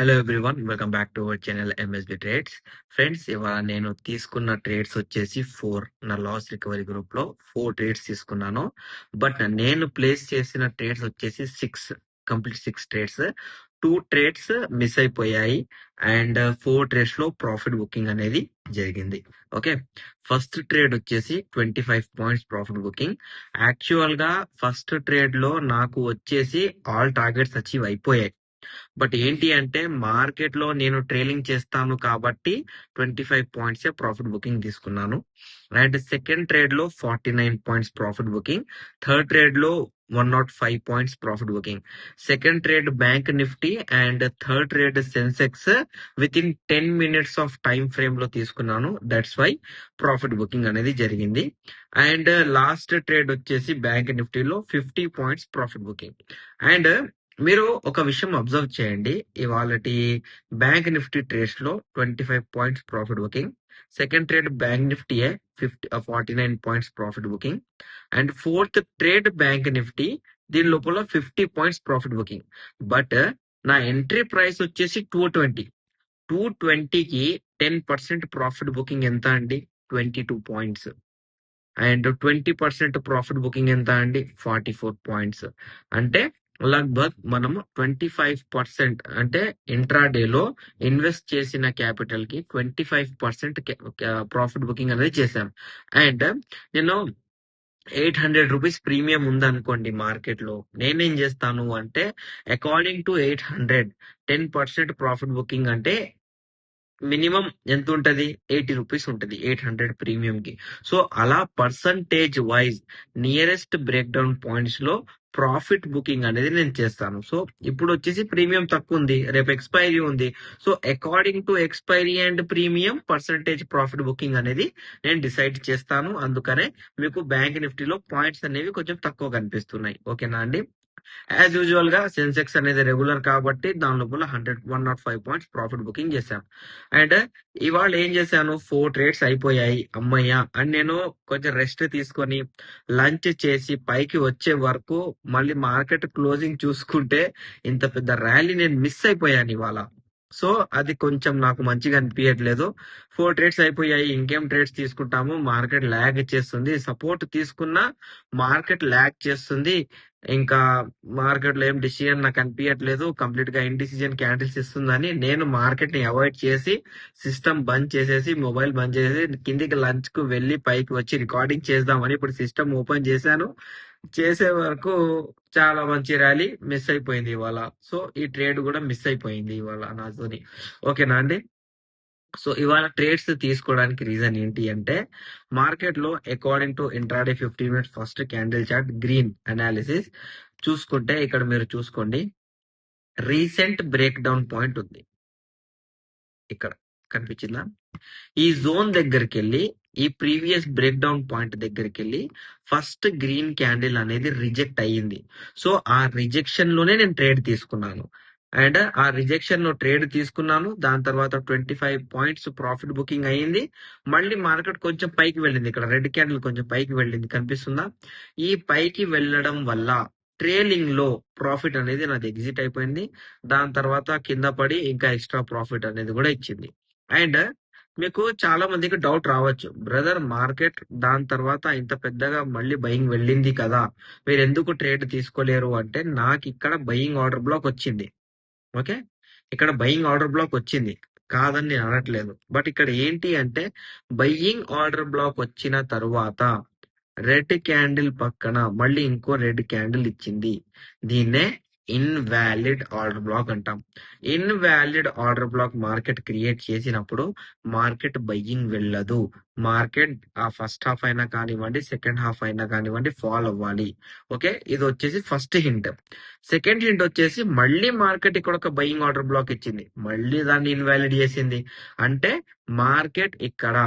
Hello everyone. Welcome back to our channel MSB trades. Friends, ఇవాళ నేను తీసుకున్న trades వచ్చేసి 4. నా లాస్ రికవరీ గ్రూప్‌లో 4 ట్రేడ్స్ తీసుకున్నాను. బట్ నేను ప్లేస్ చేసిన ట్రేడ్స్ వచ్చేసి 6. Complete 6 trades. 2 ట్రేడ్స్ మిస్ అయిపోయాయి. అండ్ 4 ట్రేడ్స్‌లో ప్రాఫిట్ బుకింగ్ అనేది జరిగింది. ఓకే. ఫస్ట్ ట్రేడ్ వచ్చేసి 25 పాయింట్స్ ప్రాఫిట్ బుకింగ్. యాక్చువల్‌గా ఫస్ట్ ట్రేడ్‌లో నాకు వచ్చేసి ఆల్ టార్గెట్స్ అచీవ్ అయిపోయాయి. బట్ ఏంటి అంటే మార్కెట్ లో నేను ట్రైలింగ్ చేస్తాను కాబట్టి 25 పాయింట్స్ ప్రాఫిట్ బుకింగ్ తీసుకున్నాను. అండ్ సెకండ్ ట్రేడ్ లో 49 points profit booking. Third trade లో 105 points profit booking. Second trade bank Nifty and third trade Sensex with in 10 minutes of time frame లో తీసుకున్నాను. దట్స్ వై ప్రాఫిట్ బుకింగ్ అనేది జరిగింది. And last trade వచ్చేసి bank నిఫ్టీలో 50 points profit booking. And మీరు ఒక విషయం అబ్జర్వ్ చేయండి. ఇవాళటి బ్యాంక్ నిఫ్టీ ట్రేడ్స్ లో 25 points profit booking. Second trade bank నిఫ్టీయే 49 points profit booking. And fourth trade bank Nifty, దీని లోపల 50 పాయింట్స్ ప్రాఫిట్ బుకింగ్. బట్ నా ఎంట్రీ ప్రైస్ వచ్చేసి 220. 220కి 10% ప్రాఫిట్ బుకింగ్ ఎంత అండి? 22 పాయింట్స్. అండ్ 20% ప్రాఫిట్ బుకింగ్ ఎంత అండి? 44 పాయింట్స్. అంటే లగ్భగ్ మనము 25%, అంటే ఇంట్రాడేలో ఇన్వెస్ట్ చేసిన క్యాపిటల్ కి 25% ప్రాఫిట్ బుకింగ్ అనేది చేశాం. అండ్ నేను 800 రూపీస్ ప్రీమియం ఉందనుకోండి మార్కెట్ లో, నేనేం చేస్తాను అంటే అకార్డింగ్ టు 800 10% ప్రాఫిట్ బుకింగ్ అంటే మినిమం ఎంత ఉంటది? 80 రూపీస్ ఉంటది 800 ప్రీమియం కి. సో అలా percentage wise nearest break down points లో ప్రాఫిట్ బుకింగ్ అనేది నేను చేస్తాను. సో ఇప్పుడు వచ్చేసి ప్రీమియం తక్కువ ఉంది, రేపు ఎక్స్పైరీ ఉంది. So according to expiry and premium percentage profit booking అనేది నేను డిసైడ్ చేస్తాను. అందుకనే మీకు బ్యాంక్ నిఫ్టీలో పాయింట్స్ అనేవి కొంచెం తక్కువ కనిపిస్తున్నాయి. ఓకేనా అండి? యాజ్ యూజువల్ గా సెన్సెక్స్ అనేది రెగ్యులర్ కాబట్టి దాని లోపల 105 పాయింట్స్ ప్రాఫిట్ బుకింగ్ చేశాను. అండ్ ఇవాళ ఏం చేశాను, 4 ట్రేడ్స్ అయిపోయాయి అమ్మయ్య అని నేను కొంచెం రెస్ట్ తీసుకొని లంచ్ చేసి పైకి వచ్చే వరకు మళ్ళీ మార్కెట్ క్లోజింగ్ చూసుకుంటే ఇంత పెద్ద ర్యాలీ నేను మిస్ అయిపోయాను ఇవాళ. సో అది కొంచెం నాకు మంచిగా అనిపించట్లేదు. 4 ట్రేడ్స్ అయిపోయాయి, ఇంకేం ట్రేడ్స్ తీసుకుంటాము? మార్కెట్ ల్యాగ్ చేస్తుంది. సపోర్ట్ తీసుకున్నా మార్కెట్ ల్యాగ్ చేస్తుంది. ఇంకా మార్కెట్ లో ఏం డిసిజన్ నాకు అనిపించట్లేదు. కంప్లీట్ గా ఇండిసిజన్ క్యాండిల్స్ ఇస్తుందని నేను మార్కెట్ ని అవాయిడ్ చేసి సిస్టమ్ బంద్ చేసేసి మొబైల్ బంద్ చేసేసి కిందికి లంచ్ కు వెళ్లి పైకి వచ్చి రికార్డింగ్ చేద్దామని ఇప్పుడు సిస్టమ్ ఓపెన్ చేశాను. చేసే వరకు చాలా మంచి ర్యాలీ మిస్ అయిపోయింది ఇవాళ. సో ఈ ట్రేడ్ కూడా మిస్ అయిపోయింది ఇవాళ నాతోని. ఓకేనా అండి? సో ఇవాళ ట్రేడ్స్ తీసుకోవడానికి రీజన్ ఏంటి అంటే మార్కెట్ లో according to intraday 15 minutes first candle chart green analysis చూసుకుంటే ఇక్కడ మీరు చూసుకోండి, రీసెంట్ బ్రేక్ డౌన్ పాయింట్ ఉంది. ఇక్కడ కనిపించిందా? ఈ జోన్ దగ్గరికి వెళ్ళి ఈ ప్రీవియస్ బ్రేక్ డౌన్ పాయింట్ దగ్గరికి వెళ్ళి ఫస్ట్ గ్రీన్ క్యాండిల్ అనేది రిజెక్ట్ అయ్యింది. సో ఆ రిజెక్షన్ లోనే నేను ట్రేడ్ తీసుకున్నాను. అండ్ ఆ రిజెక్షన్ లో ట్రేడ్ తీసుకున్నాను. దాని తర్వాత 25 పాయింట్స్ ప్రాఫిట్ బుకింగ్ అయ్యింది. మళ్ళీ మార్కెట్ కొంచెం పైకి వెళ్ళింది. ఇక్కడ రెడ్ క్యాండిల్ కొంచెం పైకి వెళ్ళింది, కనిపిస్తుందా? ఈ పైకి వెళ్ళడం వల్ల ట్రేలింగ్ లో ప్రాఫిట్ అనేది నాది ఎగ్జిట్ అయిపోయింది. దాని తర్వాత కింద పడి ఇంకా ఎక్స్ట్రా ప్రాఫిట్ అనేది కూడా ఇచ్చింది. అండ్ మీకు చాలా మందికి డౌట్ రావచ్చు, బ్రదర్ మార్కెట్ దాని తర్వాత ఇంత పెద్దగా మళ్ళీ బయింగ్ వెళ్ళింది కదా, మీరు ఎందుకు ట్రేడ్ తీసుకోలేరు అంటే నాకు ఇక్కడ బయింగ్ ఆర్డర్ బ్లాక్ వచ్చింది. ఓకే, ఇక్కడ బయింగ్ ఆర్డర్ బ్లాక్ వచ్చింది, కాదని నేను అనట్లేదు. బట్ ఇక్కడ ఏంటి అంటే బయింగ్ ఆర్డర్ బ్లాక్ వచ్చిన తరువాత రెడ్ క్యాండిల్ పక్కన మళ్ళీ ఇంకో రెడ్ క్యాండిల్ ఇచ్చింది. దీన్నే ఇన్వాలిడ్ ఆర్డర్ బ్లాక్ అంటాం. Invalid order black market create చేసినప్పుడు మార్కెట్ బయ్యింగ్ వెళ్ళదు. మార్కెట్ ఆ ఫస్ట్ హాఫ్ అయినా కానివ్వండి, సెకండ్ హాఫ్ అయినా కానివ్వండి ఫాల్ అవ్వాలి. ఓకే, ఇది వచ్చేసి ఫస్ట్ హింట్. సెకండ్ హింట్ వచ్చేసి మళ్ళీ మార్కెట్ ఇక్కడ ఒక బయింగ్ ఆర్డర్ బ్లాక్ ఇచ్చింది, మళ్ళీ దాన్ని ఇన్వాలిడ్ చేసింది. అంటే మార్కెట్ ఇక్కడ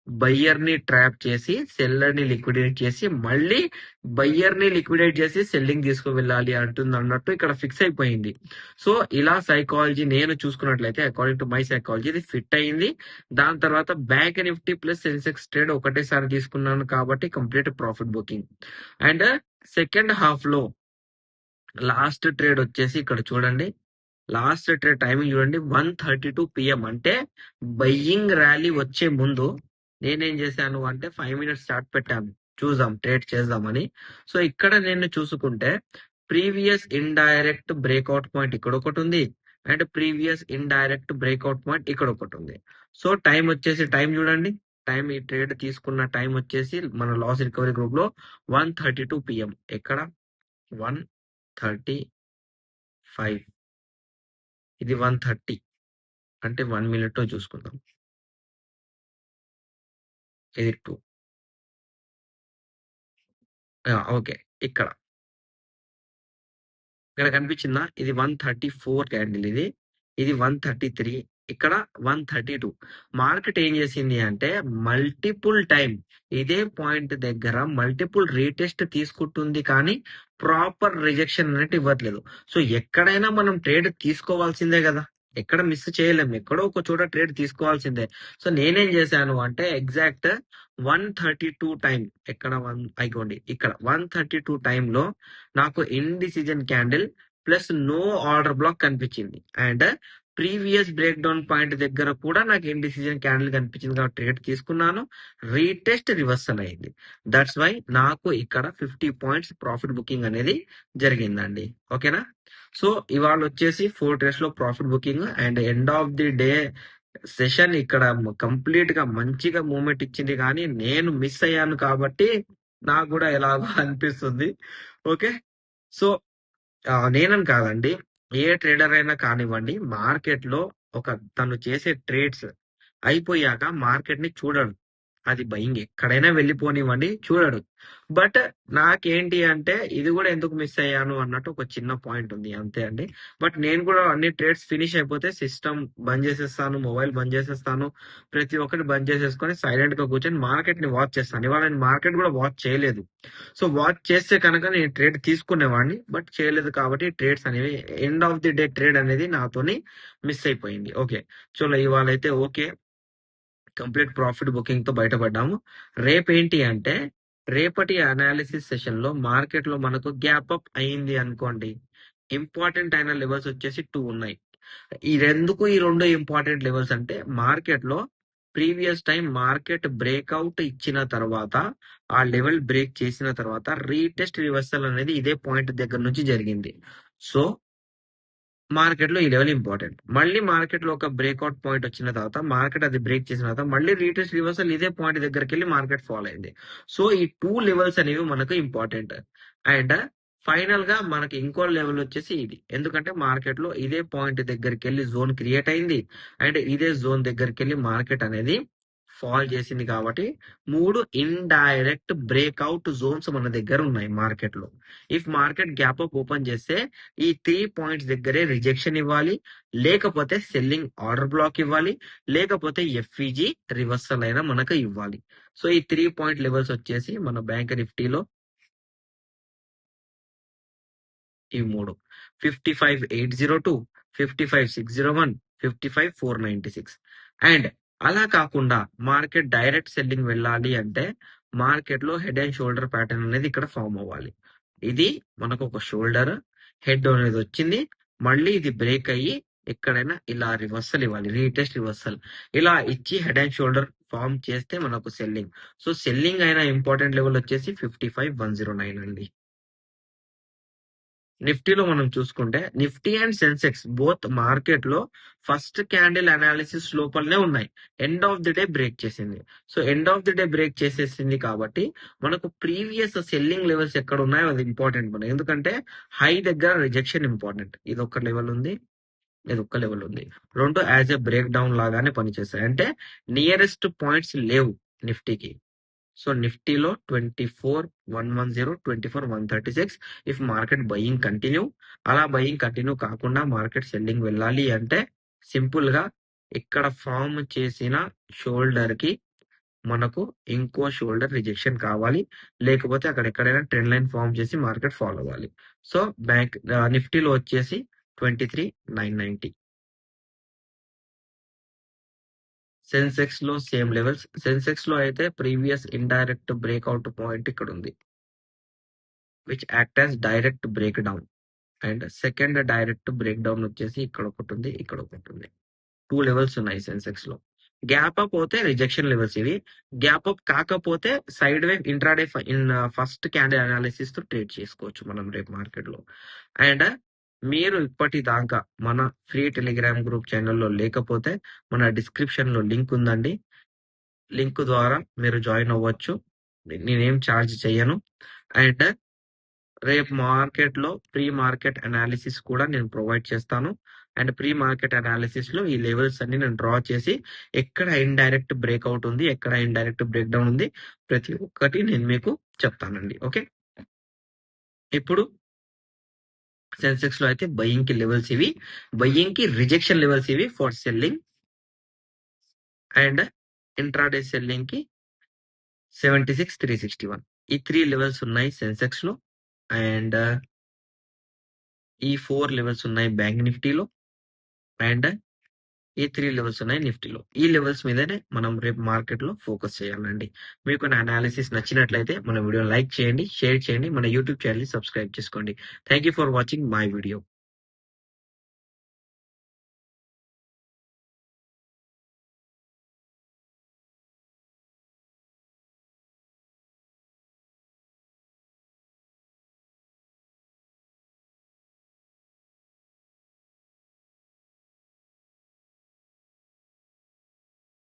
బయ్యర్ ని ట్రాప్ చేసి సెల్లర్ ని లిక్విడేట్ చేసి మళ్ళీ బయ్యర్ ని లిక్విడేట్ చేసి సెల్లింగ్ తీసుకువెళ్ళాలి అంటుంది అన్నట్టు ఇక్కడ ఫిక్స్ అయిపోయింది. సో ఇలా సైకాలజీ నేను చూసుకున్నట్లయితే అకార్డింగ్ టు మై సైకాలజీ ఇది ఫిట్ అయింది. దాని తర్వాత bank Nifty plus Sensex trade ఒకటేసారి తీసుకున్నాను కాబట్టి complete profit booking. And second half లో లాస్ట్ ట్రేడ్ వచ్చేసి ఇక్కడ చూడండి, లాస్ట్ ట్రేడ్ టైమింగ్ చూడండి 1:32 PM. అంటే బయ్యింగ్ ర్యాలీ వచ్చే ముందు నేనేం చేశాను అంటే 5 మినిట్స్ స్టార్ట్ పెట్టాను, చూద్దాం ట్రేడ్ చేద్దామని. సో ఇక్కడ నేను చూసుకుంటే ప్రీవియస్ ఇండైరెక్ట్ బ్రేక్అవుట్ పాయింట్ ఇక్కడ ఒకటి ఉంది, and previous indirect breakout point ఇక్కడ ఒకటి ఉంది. సో టైం వచ్చేసి, టైం చూడండి, టైం ఈ ట్రేడ్ తీసుకున్న టైం వచ్చేసి మన లాస్ రికవరీ గ్రూప్ లో 1:32 PM. ఎక్కడ 1:35, ఇది 1:30, అంటే 1 మినిట్ లో చూసుకుందాం. ఇది 2. ఓకే. ఇక్కడ ఇక్కడ కనిపించిందా? ఇది 134 క్యాండిల్ ఇది. ఇది 133, ఇక్కడ 132. మార్కెట్ ఏం చేసింది అంటే మల్టిపుల్ టైం ఇదే పాయింట్ దగ్గర మల్టిపుల్ రీటెస్ట్ తీసుకుంటుంది, కానీ ప్రాపర్ రిజెక్షన్ అనేది ఇవ్వట్లేదు. సో ఎక్కడైనా మనం ట్రేడ్ తీసుకోవాల్సిందే కదా, ఎక్కడ మిస్ చేయలేము, ఎక్కడో ఒక చోట ట్రేడ్ తీసుకోవాల్సిందే. సో నేనేం చేశాను అంటే ఎగ్జాక్ట్ 132 టైం, ఎక్కడ అయిపోండి ఇక్కడ 132 టైంలో నాకు indecision candle plus no order block కనిపించింది, and previous break down point దగ్గర కూడా నాకు ఇండిసిజన్ క్యాండిల్ కనిపించింది, కాబట్టి ట్రేడ్ తీసుకున్నాను. రీటెస్ట్ రివర్సల్ అయింది. దట్స్ వై నాకు ఇక్కడ 50 పాయింట్స్ ప్రాఫిట్ బుకింగ్ అనేది జరిగిందండి. ఓకేనా? సో ఇవాళ వచ్చేసి 4 ట్రేడ్స్ లో profit booking, and end of the day session ఇక్కడ కంప్లీట్ గా మంచిగా మూమెంట్ ఇచ్చింది, కానీ నేను మిస్ అయ్యాను కాబట్టి నాకు కూడా ఎలాగో అనిపిస్తుంది. ఓకే. సో నేనని కాదండి, ఏ ట్రేడర్ అయినా కానివ్వండి, మార్కెట్ లో ఒక తను చేసే ట్రేడ్స్ అయిపోయాక మార్కెట్ ని చూడడు. అది బయింగ్ ఎక్కడైనా వెళ్ళిపోనివ్వండి, చూడడు. బట్ నాకేంటి అంటే ఇది కూడా ఎందుకు మిస్ అయ్యాను అన్నట్టు ఒక చిన్న పాయింట్ ఉంది, అంతే అండి. బట్ నేను కూడా అన్ని ట్రేడ్స్ ఫినిష్ అయిపోతే సిస్టమ్ బంద్ చేసేస్తాను, మొబైల్ బంద్ చేసేస్తాను, ప్రతి ఒక్కటి బంద్ చేసేసుకొని సైలెంట్ గా కూర్చొని మార్కెట్ ని వాచ్ చేస్తాను. ఇవాళ నేను మార్కెట్ కూడా వాచ్ చేయలేదు. సో వాచ్ చేస్తే కనుక నేను ట్రేడ్ తీసుకునేవాడిని, బట్ చేయలేదు కాబట్టి ట్రేడ్స్ అనేవి end of the day trade అనేది నాతోని మిస్ అయిపోయింది. ఓకే. చలో ఇవాళ అయితే ఓకే, కంప్లీట్ ప్రాఫిట్ బుకింగ్ తో బయటపడ్డాము. రేపేంటి అంటే రేపటి అనాలిసిస్ సెషన్ లో మార్కెట్ లో మనకు గ్యాప్ అప్ అయింది అనుకోండి, ఇంపార్టెంట్ అయిన లెవెల్స్ వచ్చేసి 2 ఉన్నాయి. ఈ రెండు ఇంపార్టెంట్ లెవెల్స్ అంటే మార్కెట్ లో ప్రీవియస్ టైం మార్కెట్ బ్రేక్అవుట్ ఇచ్చిన తర్వాత, ఆ లెవెల్ బ్రేక్ చేసిన తర్వాత రీటెస్ట్ రివర్సల్ అనేది ఇదే పాయింట్ దగ్గర నుంచి జరిగింది. సో మార్కెట్ లో ఈ లెవెల్ ఇంపార్టెంట్. మళ్ళీ మార్కెట్ లో ఒక బ్రేక్అవుట్ పాయింట్ వచ్చిన తర్వాత, మార్కెట్ అది బ్రేక్ చేసిన తర్వాత మళ్ళీ రీటెస్ట్ రివర్సల్ ఇదే పాయింట్ దగ్గరికి వెళ్ళి మార్కెట్ ఫాలో అయింది. సో ఈ 2 లెవెల్స్ అనేవి మనకు ఇంపార్టెంట్. అండ్ ఫైనల్ గా మనకి ఇంకో లెవెల్ వచ్చేసి ఇది, ఎందుకంటే మార్కెట్ లో ఇదే పాయింట్ దగ్గరికి వెళ్ళి జోన్ క్రియేట్ అయింది, అండ్ ఇదే జోన్ దగ్గరికి వెళ్ళి మార్కెట్ అనేది ఫాల్ చేసింది. కాబట్టి 3 ఇండైరెక్ట్ బ్రేక్అవుట్ జోన్స్ మన దగ్గర ఉన్నాయి మార్కెట్ లో. If market gap up open చేస్తే ఈ 3 పాయింట్స్ దగ్గరే రిజెక్షన్ ఇవ్వాలి, లేకపోతే సెల్లింగ్ ఆర్డర్ బ్లాక్ ఇవ్వాలి, లేకపోతే ఎఫ్ఈజీ రివర్సల్ అయినా మనకు ఇవ్వాలి. సో ఈ 3 పాయింట్ లెవెల్స్ వచ్చేసి మన బ్యాంక్ నిఫ్టీలో ఈ 3: 55,802, 55,601, 55,496. అండ్ అలా కాకుండా మార్కెట్ డైరెక్ట్ సెల్లింగ్ వెళ్ళాలి అంటే మార్కెట్ లో హెడ్ అండ్ షోల్డర్ ప్యాటర్న్ అనేది ఇక్కడ ఫామ్ అవ్వాలి. ఇది మనకు ఒక షోల్డర్, హెడ్ అనేది వచ్చింది, మళ్ళీ ఇది బ్రేక్ అయ్యి ఎక్కడైనా ఇలా రివర్సల్ ఇవ్వాలి, రీటెస్ట్ రివర్సల్ ఇలా ఇచ్చి హెడ్ అండ్ షోల్డర్ ఫామ్ చేస్తే మనకు సెల్లింగ్. సో సెల్లింగ్ అయిన ఇంపార్టెంట్ లెవెల్ వచ్చేసి 55,109 అండి. నిఫ్టీలో మనం చూసుకుంటే Nifty and Sensex both market లో ఫస్ట్ క్యాండిల్ అనాలిసిస్ లోపలనే ఉన్నాయి. End of the day break చేసింది. So end of the day break చేసేసింది కాబట్టి మనకు ప్రీవియస్ సెల్లింగ్ లెవెల్స్ ఎక్కడ ఉన్నాయో అది ఇంపార్టెంట్ మనకి, ఎందుకంటే హై దగ్గర రిజెక్షన్ ఇంపార్టెంట్. ఇది ఒక లెవెల్ ఉంది, ఇది ఒక లెవెల్ ఉంది, రెండు యాజ్ ఎ బ్రేక్ డౌన్ లాగానే పనిచేస్తాయి. అంటే నియరెస్ట్ పాయింట్స్ లేవు నిఫ్టీకి. సో నిఫ్టీలో 24,110, 24,136. ఇఫ్ మార్కెట్ బయింగ్ కంటిన్యూ, అలా బయింగ్ కంటిన్యూ కాకుండా మార్కెట్ సెల్లింగ్ వెళ్ళాలి అంటే సింపుల్ గా ఇక్కడ ఫామ్ చేసిన షోల్డర్ కి మనకు ఇంకో షోల్డర్ రిజెక్షన్ కావాలి, లేకపోతే అక్కడ ఎక్కడైనా ట్రెండ్ లైన్ ఫామ్ చేసి మార్కెట్ ఫాలో అవ్వాలి. సో బ్యాంక్ నిఫ్టీలో వచ్చేసి 23,990. సెన్సెక్స్ లో సేమ్ లెవెల్స్. సెన్సెక్స్ లో అయితే ప్రీవియస్ ఇండైరెక్ట్ బ్రేక్అవుట్ పాయింట్ ఇక్కడ ఉంది, which act as direct break down. And second direct break down వచ్చేసి ఇక్కడ ఒకటి ఉంది, ఇక్కడ ఒకటి ఉంది. 2 లెవెల్స్ ఉన్నాయి సెన్సెక్స్ లో. గ్యాప్ అప్ అవుతే రిజెక్షన్ లెవెల్స్ ఇవి. గ్యాప్ అప్ కాకపోతే side wave intraday in first candle analysis తో ట్రేడ్ చేసుకోవచ్చు మనం రేపు మార్కెట్ లో. అండ్ మీరు ఇప్పటిదాకా మన ఫ్రీ టెలిగ్రామ్ గ్రూప్ ఛానల్లో లేకపోతే మన డిస్క్రిప్షన్ లో లింక్ ఉందండి. లింక్ ద్వారా మీరు జాయిన్ అవ్వచ్చు. నేనేం ఛార్జ్ చేయను. అండ్ రేపు మార్కెట్ లో ప్రీ మార్కెట్ అనాలిసిస్ కూడా నేను ప్రొవైడ్ చేస్తాను. అండ్ ప్రీ మార్కెట్ అనాలిసిస్ లో ఈ లెవెల్స్ అన్ని నేను డ్రా చేసి ఎక్కడ ఇండైరెక్ట్ బ్రేక్అవుట్ ఉంది, ఎక్కడ ఇండైరెక్ట్ బ్రేక్ డౌన్ ఉంది, ప్రతి ఒక్కటి నేను మీకు చెప్తానండి. ఓకే, ఇప్పుడు సెన్సెక్స్ లో అయితే బయింగ్ కి లెవెల్స్ ఇవి, బయింగ్ కి రిజెక్షన్ లెవెల్స్ ఇవి for selling. And intraday selling కి 76,361 ఈ 3 లెవెల్స్ ఉన్నాయి సెన్సెక్స్ లో. అండ్ ఈ 4 లెవెల్స్ ఉన్నాయి బ్యాంక్ నిఫ్టీలో. అండ్ ఈ 3 లెవెల్స్ ఉన్నాయి నిఫ్టీలో. ఈ లెవెల్స్ మీదనే మనం రేపు మార్కెట్ లో ఫోకస్ చేయాలండి. మీకు నా అనాలిసిస్ నచ్చినట్లయితే మన వీడియో లైక్ చేయండి, షేర్ చేయండి, మన యూట్యూబ్ ఛానల్ ని సబ్స్క్రైబ్ చేసుకోండి. Thank you for watching my video.